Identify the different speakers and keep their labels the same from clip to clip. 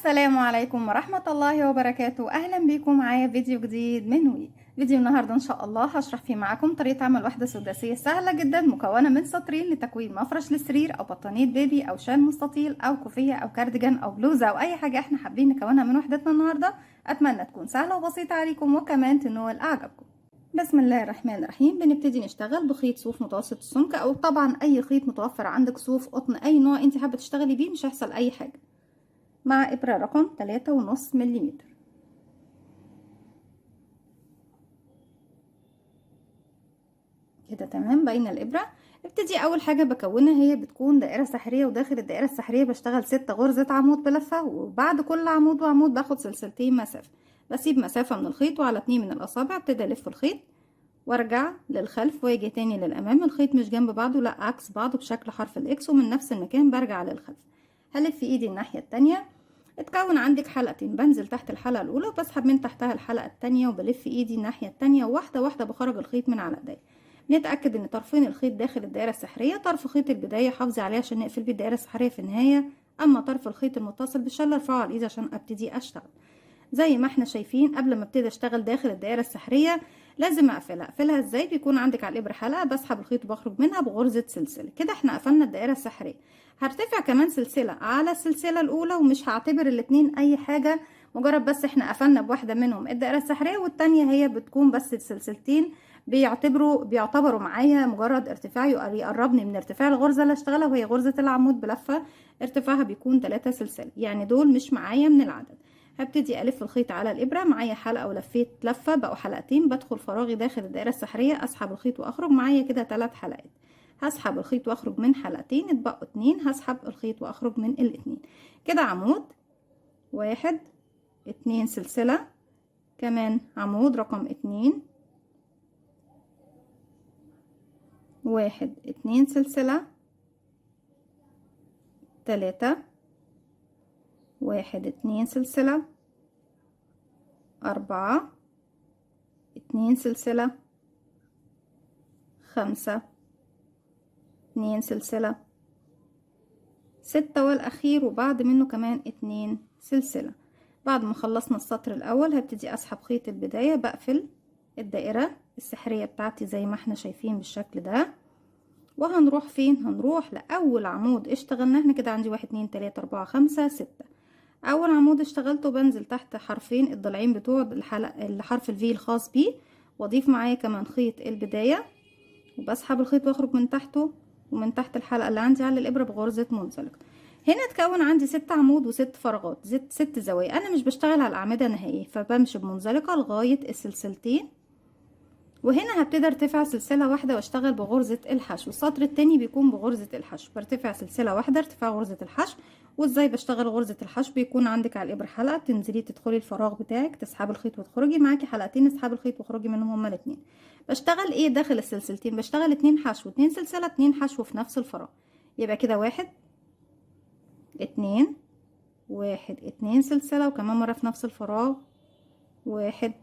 Speaker 1: السلام عليكم ورحمة الله وبركاته. أهلا بكم معايا فيديو جديد من وي. فيديو النهاردة إن شاء الله هشرح فيه معاكم طريقة عمل وحدة سداسية سهلة جدا مكونة من سطرين لتكوين مفرش للسرير أو بطانية بيبي أو شال مستطيل أو كوفية أو كارديجان أو بلوزة أو أي حاجة احنا حابين نكونها من وحدتنا النهاردة. أتمنى تكون سهلة وبسيطة عليكم وكمان تنول أعجابكم. بسم الله الرحمن الرحيم. بنبتدي نشتغل بخيط صوف متوسط السمك أو طبعا أي خيط متوفر عندك، صوف قطن أي نوع انت حابة تشتغلي بيه، مش هيحصل أي حاجة، مع إبرة رقم 3.5 ملم. كده تمام بين الإبرة. ابتدي أول حاجة بكونها هي بتكون دائرة سحرية، وداخل الدائرة السحرية بشتغل 6 غرزة عمود بلفة، وبعد كل عمود وعمود باخد سلسلتين مسافة، بسيب مسافة من الخيط وعلى 2 من الأصابع ابتدي ألف الخيط وارجع للخلف واجي تاني للأمام. الخيط مش جنب بعضه، لا عكس بعضه بشكل حرف الإكس، ومن نفس المكان برجع للخلف. هلف إيدي الناحية التانية، اتكون عندك حلقتين، بنزل تحت الحلقة الأولى وبسحب من تحتها الحلقة التانية وبلف إيدي الناحية التانية، واحدة واحدة بخرج الخيط من على ايدي. نتأكد ان طرفين الخيط داخل الدائرة السحرية. طرف خيط البداية حافظي عليه عشان نقفل بيه الدائرة السحرية في النهاية، اما طرف الخيط المتصل بالشلة ارفعه على الايد عشان ابتدي اشتغل. زي ما احنا شايفين قبل ما ابتدي اشتغل داخل الدائرة السحرية لازم اقفلها ازاي؟ بيكون عندك على الابره حلقة، بسحب الخيط وبخرج منها بغرزة سلسلة. كده احنا قفلنا الدائرة السحرية. هرتفع كمان سلسلة على السلسلة الاولى، ومش هعتبر الاتنين اي حاجة، مجرد بس احنا قفلنا بواحدة منهم الدائرة السحرية، والتانية هي بتكون بس السلسلتين، بيعتبروا معايا مجرد ارتفاع يقربني من ارتفاع الغرزة اللي اشتغلها، وهي غرزة العمود بلفة ارتفاعها بيكون 3 سلسلة، يعني دول مش معايا من العدد. هبتدي الف الخيط على الابره، معايا حلقه ولفيت لفه بقوا حلقتين، بدخل فراغي داخل الدائره السحريه، اسحب الخيط واخرج، معايا كده 3 حلقات. هسحب الخيط واخرج من حلقتين، اتبقوا 2، هسحب الخيط واخرج من الاتنين. كده عمود 1 2 سلسله، كمان عمود رقم 2 1 2 سلسله، 3 1 2 سلسله، 4 2 سلسلة، 5 2 سلسلة، 6 والأخير وبعد منه كمان 2 سلسلة. بعد ما خلصنا السطر الأول هبتدي أسحب خيط البداية، بقفل الدائرة السحرية بتاعتي زي ما احنا شايفين بالشكل ده. وهنروح فين؟ هنروح لأول عمود اشتغلنا احنا كده. عندي 1 2 3 4 5 6. أول عمود اشتغلته بنزل تحت حرفين الضلعين بتوع الحرف الفي الخاص بيه، واضيف معايا كمان خيط البداية وبسحب الخيط واخرج من تحته، ومن تحت الحلقة اللي عندي على الابرة بغرزة منزلقة. هنا اتكون عندي 6 عمود و6 فراغات، 6 زوايا. انا مش بشتغل على الاعمدة نهائية، فبمشي بمنزلقة لغاية السلسلتين، وهنا هبتدي ارتفع سلسلة واحدة واشتغل بغرزة الحشو. السطر التاني بيكون بغرزة الحشو، برتفع سلسلة واحدة ارتفاع غرزة الحشو. وازاي بشتغل غرزة الحشو؟ بيكون عندك على الابره حلقة، تنزلي تدخلي الفراغ بتاعك، تسحبي الخيط وتخرجي، معاكي حلقتين، اسحبي الخيط وخرجي منهم هما الاتنين. بشتغل ايه داخل السلسلتين؟ بشتغل 2 حشو 2 سلسلة 2 حشو في نفس الفراغ. يبقى كده 1 2 1 2 سلسلة، وكمان مرة في نفس الفراغ 1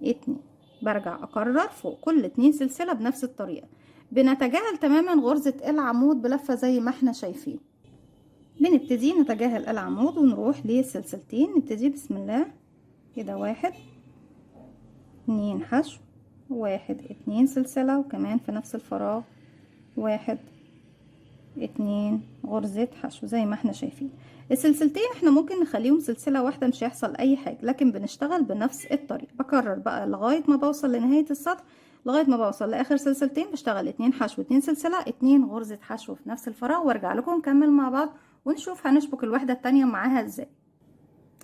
Speaker 1: 2. برجع اكرر فوق كل 2 سلسلة بنفس الطريقة. بنتجاهل تماما غرزة العمود بلفة زي ما احنا شايفين. بنبتدي نتجاهل العمود ونروح للسلسلتين. نبتدي بسم الله كده 1 2 حشو 1 2 سلسلة، وكمان في نفس الفراغ 1 2 غرزة حشو زي ما احنا شايفين. السلسلتين احنا ممكن نخليهم سلسلة واحدة مش هيحصل اي حاجة، لكن بنشتغل بنفس الطريقة. بكرر بقى لغاية ما بوصل لنهاية السطر، لغاية ما بوصل لاخر سلسلتين بشتغل 2 حشو 2 سلسلة 2 غرزة حشو في نفس الفراغ، وارجع لكم نكمل مع بعض ونشوف هنشبك الوحدة التانية معاها ازاي.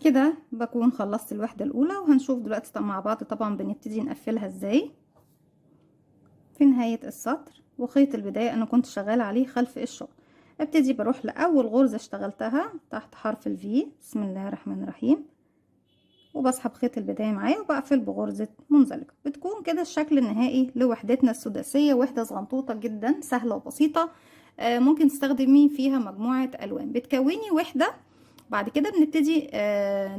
Speaker 1: كده بكون خلصت الوحدة الاولى، وهنشوف دلوقتي مع بعض طبعا بنبتدي نقفلها ازاي في نهاية السطر. وخيط البداية انا كنت شغالة عليه خلف الشغل. ابتدي بروح لاول غرزة اشتغلتها تحت حرف الفي، بسم الله الرحمن الرحيم، وبسحب خيط البداية معايا وبقفل بغرزة منزلقة. بتكون كده الشكل النهائي لوحدتنا السداسية. وحدة صغنطوطة جدا سهلة وبسيطة، ممكن تستخدمي فيها مجموعة الوان. بتكوني وحدة بعد كده بنبتدي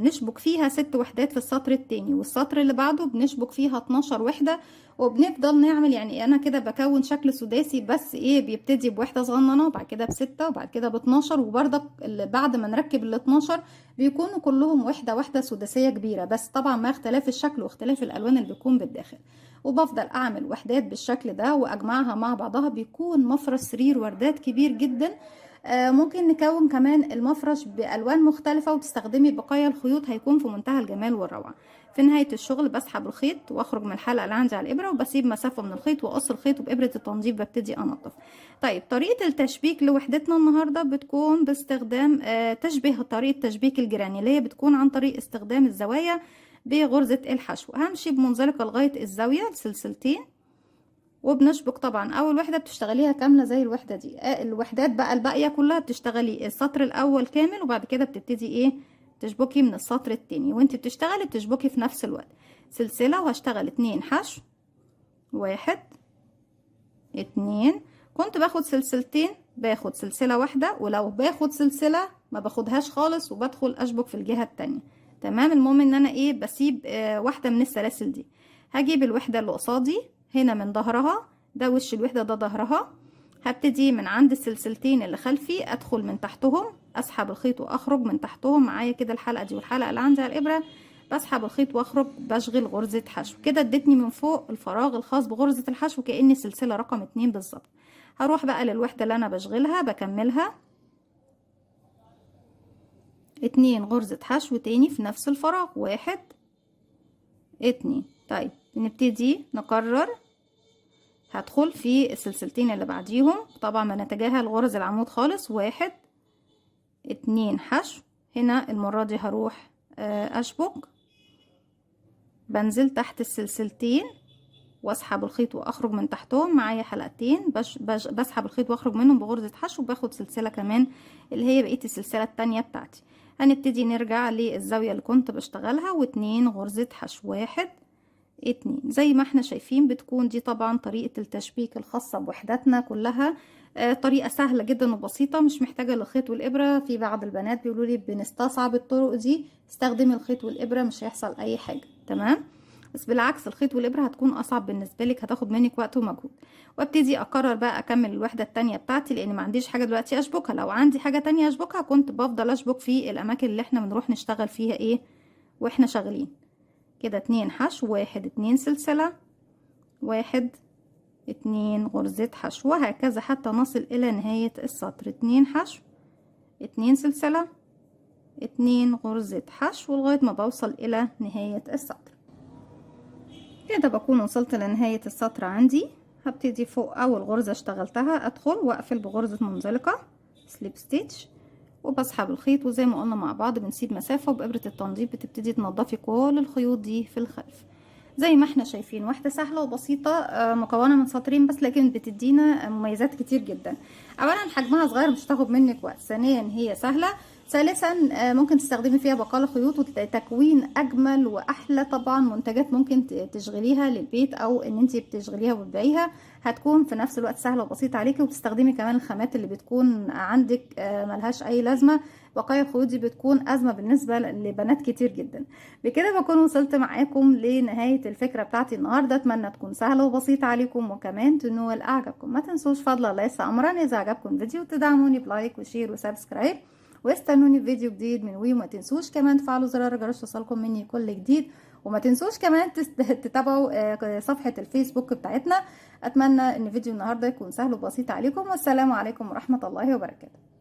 Speaker 1: نشبك فيها 6 وحدات في السطر التاني، والسطر اللي بعده بنشبك فيها 12 وحدة، وبنفضل نعمل يعني انا كده بكون شكل سداسي، بس ايه بيبتدي بوحدة صغننة وبعد كده ب6 وبعد كده ب12، وبرضك بعد ما نركب ال12 بيكونوا كلهم وحدة واحدة سداسية كبيرة، بس طبعا مع اختلاف الشكل واختلاف الالوان اللي بيكون بالداخل. وبفضل اعمل وحدات بالشكل ده واجمعها مع بعضها، بيكون مفرش سرير وردات كبير جدا. ممكن نكون كمان المفرش بألوان مختلفة وتستخدمي بقايا الخيوط، هيكون في منتهى الجمال والروعة. في نهاية الشغل بسحب الخيط واخرج من الحلقة اللي عندي على الإبرة، وبسيب مسافة من الخيط واقص الخيط، وبإبرة التنظيف ببتدي أنظف. طيب طريقة التشبيك لوحدتنا النهاردة بتكون باستخدام تشبيه طريقة تشبيك الجرانيلية، بتكون عن طريق استخدام الزوايا بغرزة الحشو. همشي بمنزلقة لغاية الزاوية سلسلتين، وبنشبك طبعا اول وحده بتشتغليها كامله زي الوحده دي. الوحدات بقى الباقيه كلها بتشتغلي السطر الاول كامل، وبعد كده بتبتدي ايه تشبكي من السطر التاني، وانت بتشتغلي بتشبكي في نفس الوقت سلسله. وهشتغل 2 حشو، 1 2. كنت باخد سلسلتين باخد سلسله واحده، ولو باخد سلسله ما باخدهاش خالص وبدخل اشبك في الجهه التانية. تمام. المهم ان انا ايه بسيب واحده من السلاسل دي. هجيب الوحده اللي قصادي هنا من ظهرها، ده وش الوحده ده ظهرها، هبتدي من عند السلسلتين اللي خلفي ادخل من تحتهم، اسحب الخيط واخرج من تحتهم معايا كده الحلقه دي والحلقه اللي عندي على الابره. بسحب الخيط واخرج بشغل غرزه حشو كده، ادتني من فوق الفراغ الخاص بغرزه الحشو كأني سلسله رقم 2 بالظبط. هروح بقى للوحده اللي انا بشغلها بكملها 2 غرزه حشو تاني في نفس الفراغ، 1 2. طيب نبتدي نكرر. هدخل في السلسلتين اللي بعديهم، طبعا ما نتجاهل غرز العمود خالص، 1 2 حشو. هنا المرة دي هروح اشبك، بنزل تحت السلسلتين واسحب الخيط واخرج من تحتهم معايا حلقتين، بسحب الخيط واخرج منهم بغرزة حشو، وباخد سلسلة كمان اللي هي بقية السلسلة التانية بتاعتي. هنبتدي نرجع للزاوية اللي كنت بشتغلها، و2 غرزة حشو، 1 2. زي ما احنا شايفين بتكون دي طبعا طريقة التشبيك الخاصة بوحداتنا كلها. طريقة سهلة جدا وبسيطة، مش محتاجة للخيط والإبرة. في بعض البنات بيقولوا لي بنستصعب الطرق دي، استخدمي الخيط والإبرة مش هيحصل أي حاجة. تمام. بس بالعكس الخيط والإبرة هتكون أصعب بالنسبة لك، هتاخد منك وقت ومجهود. وابتدي أقرر بقى أكمل الوحدة التانية بتاعتي، لأن ما عنديش حاجة دلوقتي أشبكها. لو عندي حاجة تانية أشبكها كنت بفضل أشبك في الأماكن اللي احنا بنروح نشتغل فيها إيه واحنا شغالين كده. 2 حشو، 1 2 سلسلة، 1 2 غرزة حشو، وهكذا حتى نصل إلى نهاية السطر. 2 حشو، 2 سلسلة، 2 غرزة حشو، لغاية ما بوصل إلى نهاية السطر. كده بكون وصلت لنهاية السطر عندي. هبتدي فوق أول غرزة اشتغلتها أدخل وأقفل بغرزة منزلقة سليب ستيتش، وبسحب الخيط، وزي ما قلنا مع بعض بنسيب مسافة، وبإبرة التنظيف بتبتدي تنضفي كل الخيوط دي في الخلف. زي ما احنا شايفين واحدة سهلة وبسيطة مكونة من سطرين بس، لكن بتدينا مميزات كتير جدا. اولا حجمها صغير مش هتاخد منك وقت، ثانيا هي سهلة، ثالثا ممكن تستخدمي فيها بقالة خيوط وتكوين اجمل واحلى طبعا منتجات ممكن تشغليها للبيت، او ان انت بتشغليها وتبيعيها. هتكون في نفس الوقت سهله وبسيطه عليكي، وتستخدمي كمان الخامات اللي بتكون عندك ملهاش اي لازمه. بقايا الخيوط دي بتكون ازمه بالنسبه لبنات كتير جدا. بكده بكون وصلت معاكم لنهايه الفكره بتاعتي النهارده. اتمنى تكون سهله وبسيطه عليكم، وكمان تنول اعجابكم. ما تنسوش فضل الله ليس امرا اذا عجبكم الفيديو تدعموني بلايك وشير وسبسكرايب، واستنوني في فيديو جديد من وما تنسوش كمان تفعلوا زرار الجرس يوصلكم مني كل جديد. وما تنسوش كمان تتابعوا صفحة الفيسبوك بتاعتنا. اتمنى ان فيديو النهاردة يكون سهل وبسيط عليكم، والسلام عليكم ورحمة الله وبركاته.